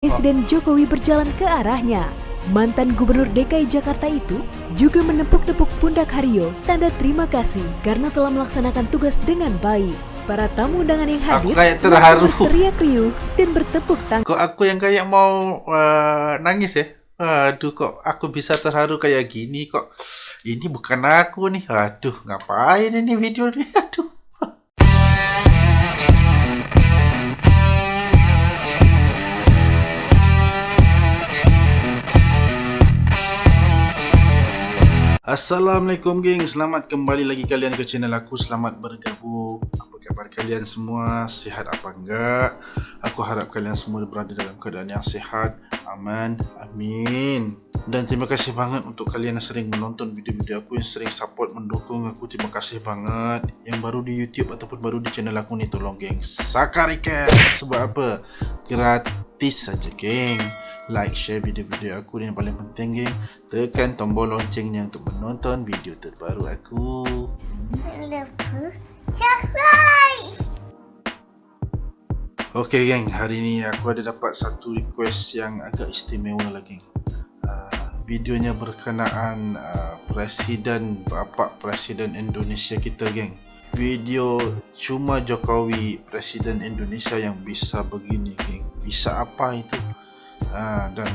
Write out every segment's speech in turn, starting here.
Presiden Jokowi berjalan ke arahnya. Mantan Gubernur DKI Jakarta itu juga menepuk-nepuk pundak Haryo tanda terima kasih karena telah melaksanakan tugas dengan baik. Para tamu undangan yang hadir terharu, teriak riuh dan bertepuk tangan. Kok aku yang kayak mau nangis ya? Aduh, kok aku bisa terharu kayak gini kok? Ini bukan aku nih. Aduh, ngapain ini video nih? Aduh. Assalamualaikum geng, selamat kembali lagi kalian ke channel aku. Selamat bergabung. Apa kabar kalian semua? Sehat apa enggak? Aku harap kalian semua berada dalam keadaan yang sehat, aman, amin. Dan terima kasih banget untuk kalian yang sering menonton video-video aku, yang sering support, mendukung aku. Terima kasih banget. Yang baru di YouTube ataupun baru di channel aku nih, tolong geng sakarkan. Sebab apa? Gratis saja geng. Like, share video-video aku, dan yang paling penting geng, tekan tombol loncengnya untuk menonton video terbaru aku. Okey geng, hari ni aku ada dapat satu request yang agak istimewa lagi. Videonya berkenaan Bapak Presiden Indonesia kita geng. Video cuma Jokowi Presiden Indonesia yang bisa begini geng. Bisa apa itu? Dan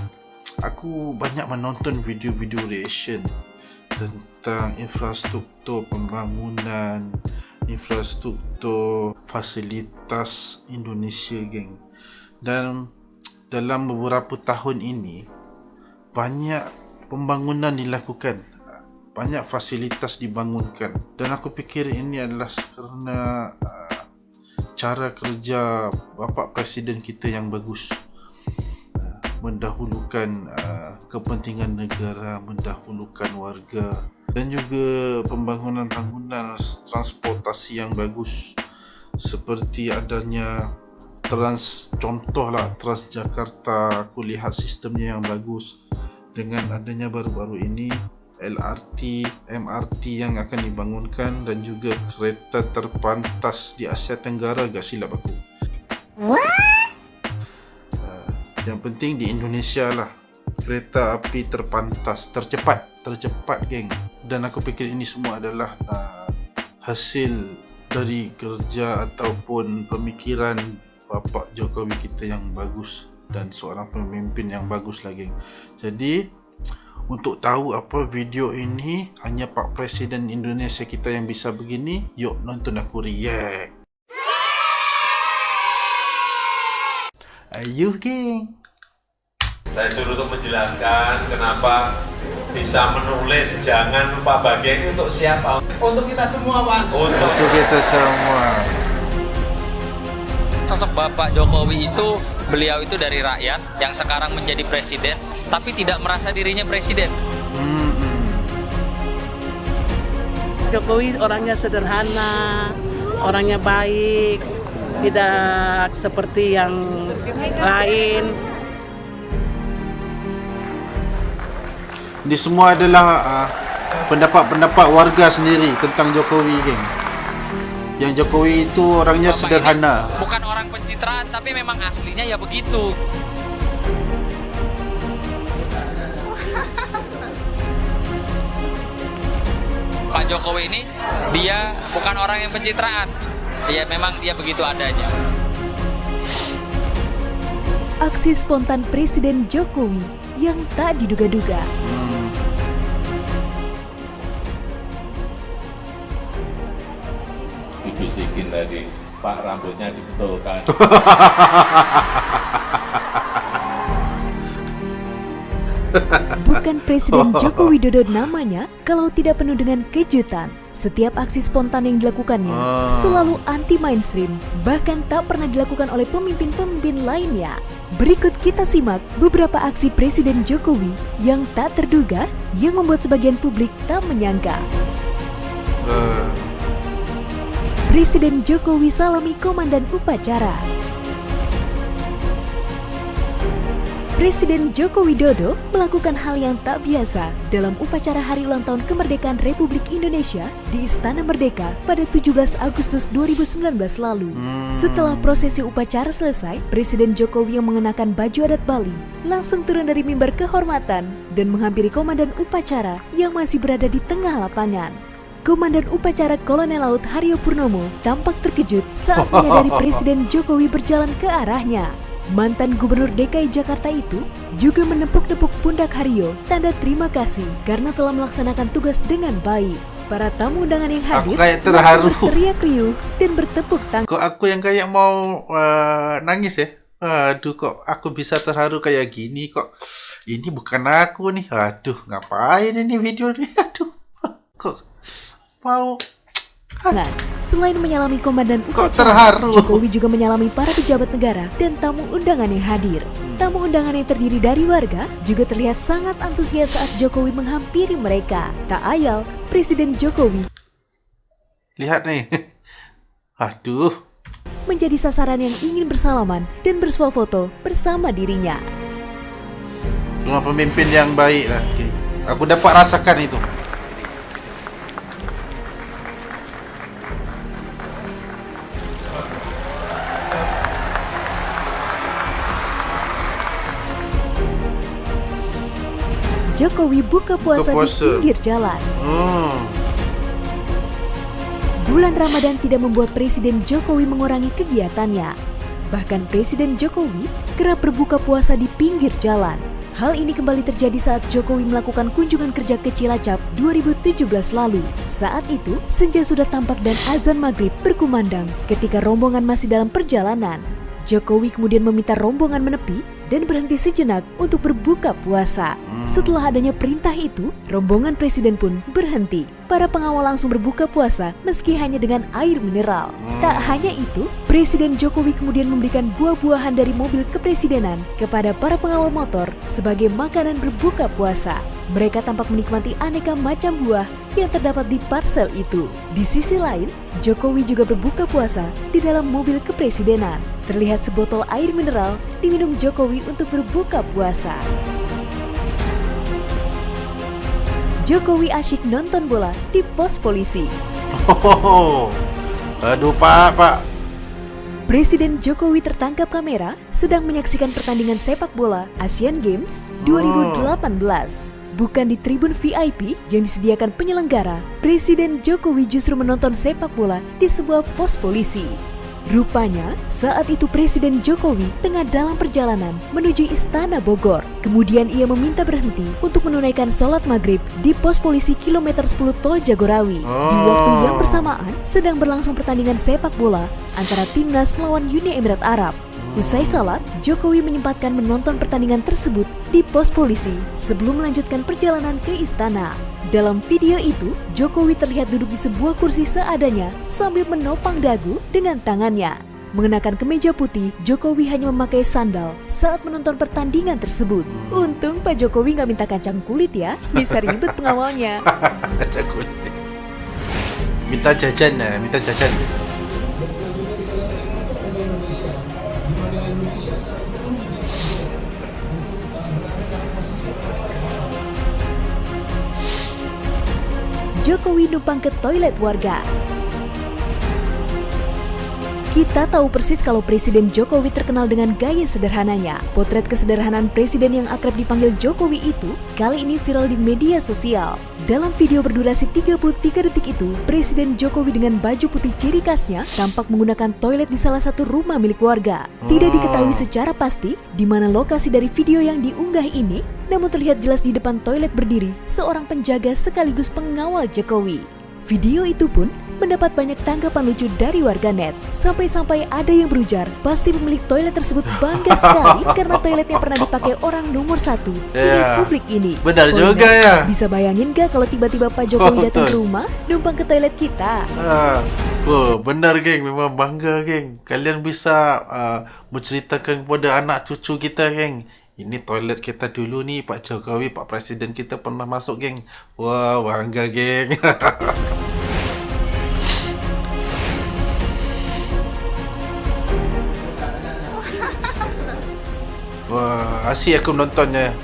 aku banyak menonton video-video reaction tentang infrastruktur pembangunan, infrastruktur fasilitas Indonesia geng. Dan dalam beberapa tahun ini banyak pembangunan dilakukan, banyak fasilitas dibangunkan, dan aku fikir ini adalah kerana cara kerja Bapak Presiden kita yang bagus, mendahulukan kepentingan negara, mendahulukan warga, dan juga pembangunan-bangunan transportasi yang bagus, seperti adanya contohlah Transjakarta. Aku lihat sistemnya yang bagus. Dengan adanya baru-baru ini LRT, MRT yang akan dibangunkan, dan juga kereta terpantas di Asia Tenggara, gak silap aku. Yang penting di Indonesia lah, kereta api terpantas, tercepat geng. Dan aku fikir ini semua adalah hasil dari kerja ataupun pemikiran Bapak Jokowi kita yang bagus, dan seorang pemimpin yang bagus lah geng. Jadi untuk tahu apa video ini, hanya Pak Presiden Indonesia kita yang bisa begini, yuk nonton aku react. Ayo geng. Saya suruh untuk menjelaskan kenapa bisa menulis jangan lupa bagian ini untuk siapa? Untuk kita semua Pak. Untuk kita semua. Sosok Bapak Jokowi itu, beliau itu dari rakyat yang sekarang menjadi presiden, tapi tidak merasa dirinya presiden. Jokowi orangnya sederhana, orangnya baik, tidak seperti yang lain. Ini semua adalah pendapat-pendapat warga sendiri tentang Jokowi geng. Yang Jokowi itu orangnya Bapak sederhana. Bukan orang pencitraan, tapi memang aslinya ya begitu. Pak Jokowi ini, dia bukan orang yang pencitraan. Memang dia begitu adanya. Aksi spontan Presiden Jokowi yang tak diduga-duga. Dibisikin tadi, Pak, rambutnya dibetulkan. Bukan Presiden Joko Widodo namanya kalau tidak penuh dengan kejutan. Setiap aksi spontan yang dilakukannya selalu anti mainstream, bahkan tak pernah dilakukan oleh pemimpin-pemimpin lainnya. Berikut kita simak beberapa aksi Presiden Jokowi yang tak terduga, yang membuat sebagian publik tak menyangka. Presiden Jokowi salami komandan upacara. Presiden Joko Widodo melakukan hal yang tak biasa dalam upacara Hari Ulang Tahun Kemerdekaan Republik Indonesia di Istana Merdeka pada 17 Agustus 2019 lalu. Setelah prosesi upacara selesai, Presiden Jokowi yang mengenakan baju adat Bali langsung turun dari mimbar kehormatan dan menghampiri Komandan Upacara yang masih berada di tengah lapangan. Komandan Upacara Kolonel Laut Haryo Purnomo tampak terkejut saat menyadari Presiden Jokowi berjalan ke arahnya. Mantan Gubernur DKI Jakarta itu juga menepuk-nepuk pundak Haryo tanda terima kasih karena telah melaksanakan tugas dengan baik. Para tamu undangan yang hadir Aku kayak terharu. teriak riuh dan bertepuk tangan. Kok aku yang kayak mau nangis ya? Aduh, kok aku bisa terharu kayak gini kok. Ini bukan aku nih. Aduh, ngapain ini video nih? Aduh, kok mau... Selain menyalami Komandan Kok Upacara, terharu? Jokowi juga menyalami para pejabat negara dan tamu undangan yang hadir. Tamu undangan yang terdiri dari warga juga terlihat sangat antusias saat Jokowi menghampiri mereka. Tak ayal, Presiden Jokowi Lihat nih. Aduh. menjadi sasaran yang ingin bersalaman dan bersuah foto bersama dirinya. Cuma pemimpin yang baik lah. Okay. Aku dapat rasakan itu. Jokowi buka puasa di pinggir jalan. Bulan Ramadan tidak membuat Presiden Jokowi mengurangi kegiatannya. Bahkan Presiden Jokowi kerap berbuka puasa di pinggir jalan. Hal ini kembali terjadi saat Jokowi melakukan kunjungan kerja ke Cilacap 2017 lalu. Saat itu, senja sudah tampak dan azan maghrib berkumandang ketika rombongan masih dalam perjalanan. Jokowi kemudian meminta rombongan menepi dan berhenti sejenak untuk berbuka puasa. Setelah adanya perintah itu, rombongan presiden pun berhenti. Para pengawal langsung berbuka puasa meski hanya dengan air mineral. Tak hanya itu, Presiden Jokowi kemudian memberikan buah-buahan dari mobil kepresidenan kepada para pengawal motor sebagai makanan berbuka puasa. Mereka tampak menikmati aneka macam buah yang terdapat di parsel itu. Di sisi lain, Jokowi juga berbuka puasa di dalam mobil kepresidenan. Terlihat sebotol air mineral diminum Jokowi untuk berbuka puasa. Jokowi asyik nonton bola di pos polisi. Aduh, Pak. Presiden Jokowi tertangkap kamera sedang menyaksikan pertandingan sepak bola Asian Games 2018. Bukan di tribun VIP yang disediakan penyelenggara, Presiden Jokowi justru menonton sepak bola di sebuah pos polisi. Rupanya, saat itu Presiden Jokowi tengah dalam perjalanan menuju Istana Bogor. Kemudian ia meminta berhenti untuk menunaikan sholat maghrib di pos polisi kilometer 10 Tol Jagorawi. Di waktu yang bersamaan, sedang berlangsung pertandingan sepak bola antara Timnas melawan Uni Emirat Arab. Usai salat, Jokowi menyempatkan menonton pertandingan tersebut di pos polisi sebelum melanjutkan perjalanan ke istana. Dalam video itu, Jokowi terlihat duduk di sebuah kursi seadanya sambil menopang dagu dengan tangannya. Mengenakan kemeja putih, Jokowi hanya memakai sandal saat menonton pertandingan tersebut. Untung Pak Jokowi nggak minta kacang kulit ya, bisa ribet pengawalnya. Kacang kulit. Minta jajan ya, minta jajan. Jokowi numpang ke toilet warga. Kita tahu persis kalau Presiden Jokowi terkenal dengan gaya sederhananya. Potret kesederhanaan presiden yang akrab dipanggil Jokowi itu kali ini viral di media sosial. Dalam video berdurasi 33 detik itu, Presiden Jokowi dengan baju putih ciri khasnya tampak menggunakan toilet di salah satu rumah milik warga. Tidak diketahui secara pasti di mana lokasi dari video yang diunggah ini, namun terlihat jelas di depan toilet berdiri seorang penjaga sekaligus pengawal Jokowi. Video itu pun mendapat banyak tanggapan lucu dari warganet. Sampai-sampai ada yang berujar, pasti pemilik toilet tersebut bangga sekali karena toiletnya pernah dipakai orang nomor 1 di Republik ini. Benar Polines, juga ya. Bisa bayangin gak kalau tiba-tiba Pak Jokowi datang ke rumah, numpang ke toilet kita? Benar geng, memang bangga geng. Kalian bisa menceritakan kepada anak cucu kita geng. Ini toilet kita dulu nih, Pak Jokowi, Pak Presiden kita pernah masuk geng. Wah, bangga geng. Wah. Asyik aku menontonnya.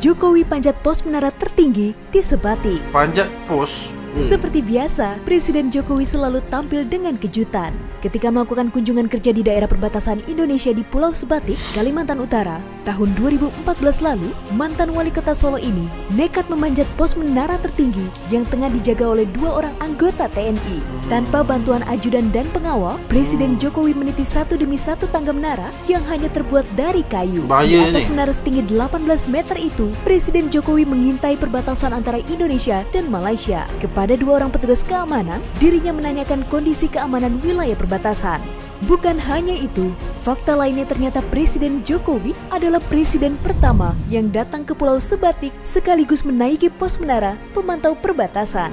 Jokowi panjat pos menara tertinggi di Sebatik. Panjat pos. Seperti biasa, Presiden Jokowi selalu tampil dengan kejutan. Ketika melakukan kunjungan kerja di daerah perbatasan Indonesia di Pulau Sebatik, Kalimantan Utara, tahun 2014 lalu, mantan wali kota Solo ini nekat memanjat pos menara tertinggi yang tengah dijaga oleh 2 orang anggota TNI. Tanpa bantuan ajudan dan pengawal, Presiden Jokowi meniti satu demi satu tangga menara yang hanya terbuat dari kayu. Bahaya Di atas ni. menara setinggi 18 meter itu, Presiden Jokowi mengintai perbatasan antara Indonesia dan Malaysia. Kepada 2 orang petugas keamanan, dirinya menanyakan kondisi keamanan wilayah perbatasan. Bukan hanya itu, fakta lainnya ternyata Presiden Jokowi adalah presiden pertama yang datang ke Pulau Sebatik sekaligus menaiki pos menara pemantau perbatasan.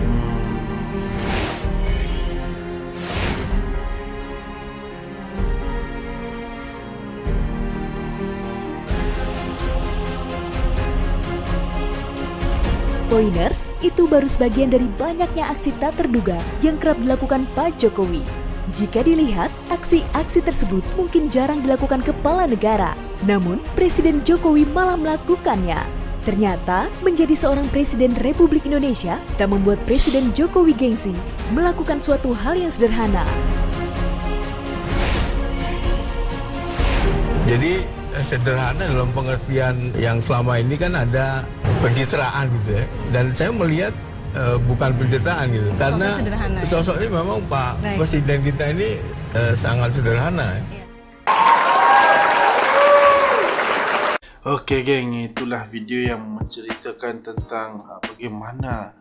Poiners, itu baru sebagian dari banyaknya aksi tak terduga yang kerap dilakukan Pak Jokowi. Jika dilihat, aksi-aksi tersebut mungkin jarang dilakukan kepala negara. Namun, Presiden Jokowi malah melakukannya. Ternyata, menjadi seorang Presiden Republik Indonesia tak membuat Presiden Jokowi gengsi melakukan suatu hal yang sederhana. Jadi sederhana dalam pengertian yang selama ini kan ada pencitraan gitu ya. Dan saya melihat bukan pencitraan gitu. Karena sosok ini memang Pak Presiden kita ini sangat sederhana. Okey geng, itulah video yang menceritakan tentang bagaimana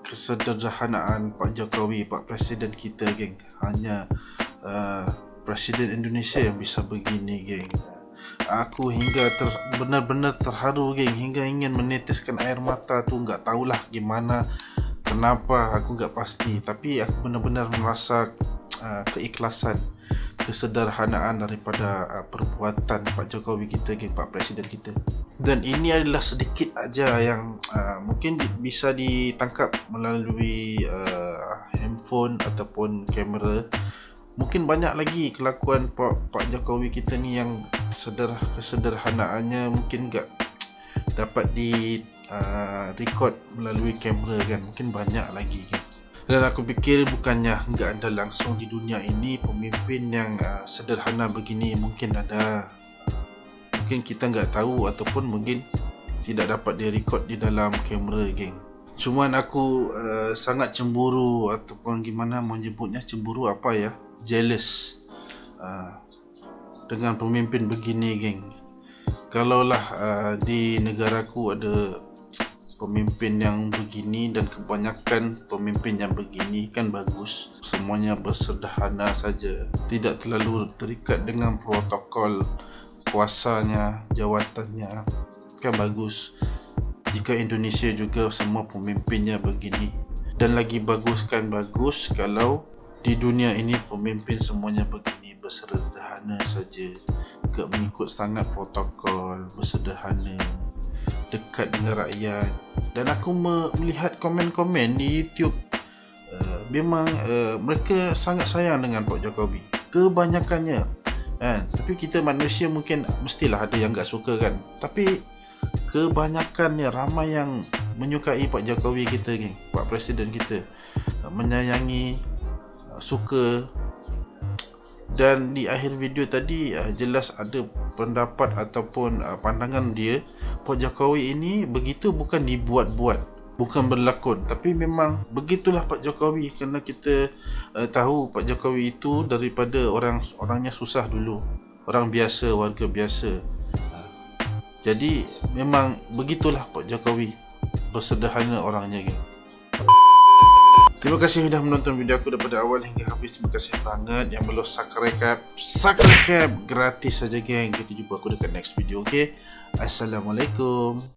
kesederhanaan Pak Jokowi, Pak Presiden kita geng. Hanya Presiden Indonesia yang bisa begini geng. Aku hingga benar-benar terharu geng, hingga ingin meneteskan air mata tu. Enggak tahulah gimana, kenapa, aku enggak pasti. Tapi aku benar-benar merasa keikhlasan, kesederhanaan daripada perbuatan Pak Jokowi kita geng, Pak Presiden kita. Dan ini adalah sedikit aja yang mungkin bisa ditangkap melalui handphone ataupun kamera. Mungkin banyak lagi kelakuan Pak Jokowi kita ni yang kesederhanaannya mungkin enggak dapat di record melalui kamera kan. Mungkin banyak lagi kan. Dan aku fikir bukannya enggak ada langsung di dunia ini pemimpin yang sederhana begini. Mungkin ada, mungkin kita enggak tahu ataupun mungkin tidak dapat di record di dalam kamera geng. Cuman aku sangat cemburu ataupun gimana mau nyebutnya, cemburu apa ya, jealous dengan pemimpin begini geng. Kalaulah di negaraku ada pemimpin yang begini dan kebanyakan pemimpin yang begini kan bagus. Semuanya bersederhana saja, tidak terlalu terikat dengan protokol kuasanya, jawatannya, kan bagus. Jika Indonesia juga semua pemimpinnya begini. Dan lagi bagus kan bagus kalau di dunia ini pemimpin semuanya begini, bersederhana saja, tak mengikut sangat protokol, bersederhana, dekat dengan rakyat. Dan aku melihat komen-komen di YouTube, memang mereka sangat sayang dengan Pak Jokowi, kebanyakannya kan. Tapi kita manusia mungkin mestilah ada yang tak suka kan. Tapi kebanyakannya ramai yang menyukai Pak Jokowi kita geng, Pak Presiden kita, menyayangi, suka. Dan di akhir video tadi jelas ada pendapat ataupun pandangan dia, Pak Jokowi ini begitu bukan dibuat-buat, bukan berlakon, tapi memang begitulah Pak Jokowi. Kerana kita tahu Pak Jokowi itu daripada orangnya susah dulu, orang biasa, warga biasa. Jadi memang begitulah Pak Jokowi, bersederhana orangnya geng. Terima kasih sudah menonton video aku daripada awal hingga habis. Terima kasih banget. Yang belum subscribe gratis saja geng. Kita jumpa aku dekat next video, okay? Assalamualaikum.